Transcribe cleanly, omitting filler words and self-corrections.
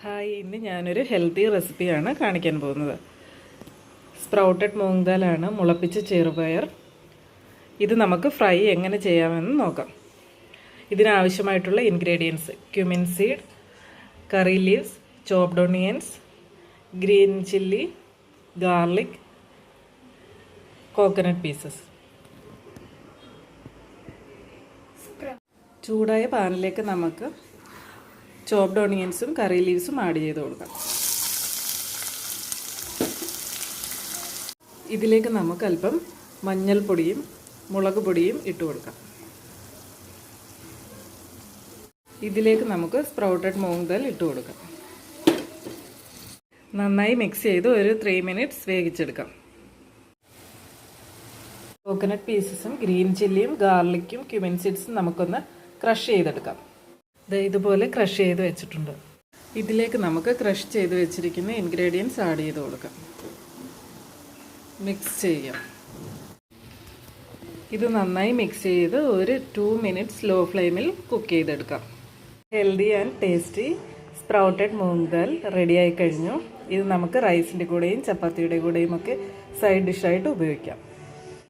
Hi, ഇന്ന് ഞാനൊരു healthy റെസിപ്പിയാണ് കാണിക്കാൻ പോകുന്നത്. സ്പ്രൗട്ടഡ് മൂങ് ദാലാണ്, മുളപ്പിച്ച ചെറുപയർ. ഇത് നമുക്ക് ഫ്രൈ എങ്ങനെ ചെയ്യാമെന്ന് നോക്കാം. ഇതിനാവശ്യമായിട്ടുള്ള ingredients: cumin seed, curry leaves, chopped onions, green chilli, garlic, coconut pieces. ചൂടായ പാനിലേക്ക് നമുക്ക് ചോപ്ഡ് ഓണിയൻസും കറി ലീവ്സും ആഡ് ചെയ്ത് കൊടുക്കാം. ഇതിലേക്ക് നമുക്ക് അല്പം മഞ്ഞൾപ്പൊടിയും മുളക് പൊടിയും ഇട്ട് കൊടുക്കാം. ഇതിലേക്ക് നമുക്ക് സ്പ്രൗട്ടഡ് മൂങ് ദാൽ ഇട്ട് കൊടുക്കാം. നന്നായി മിക്സ് ചെയ്ത് ഒരു 3 മിനിറ്റ്സ് വേവിച്ചെടുക്കാം. കോക്കനട്ട് പീസസും ഗ്രീൻ ചില്ലിയും ഗാർലിക്കും ക്യുമിൻ സീഡ്സും നമുക്കൊന്ന് ക്രഷ് ചെയ്തെടുക്കാം. ഇതുപോലെ ക്രഷ് ചെയ്ത് വെച്ചിട്ടുണ്ട്. ഇതിലേക്ക് നമുക്ക് ക്രഷ് ചെയ്ത് വെച്ചിരിക്കുന്ന ഇൻഗ്രീഡിയൻസ് ആഡ് ചെയ്ത് കൊടുക്കാം. മിക്സ് ചെയ്യാം. ഇത് നന്നായി മിക്സ് ചെയ്ത് ഒരു 2 മിനിറ്റ്സ് ലോ ഫ്ലെയിമിൽ കുക്ക് ചെയ്തെടുക്കാം. Healthy and tasty sprouted മൂങ് dal റെഡിയായി കഴിഞ്ഞു. ഇത് നമുക്ക് റൈസിൻ്റെ കൂടെയും ചപ്പാത്തിയുടെ കൂടെയും ഒക്കെ സൈഡ് ഡിഷായിട്ട് ഉപയോഗിക്കാം.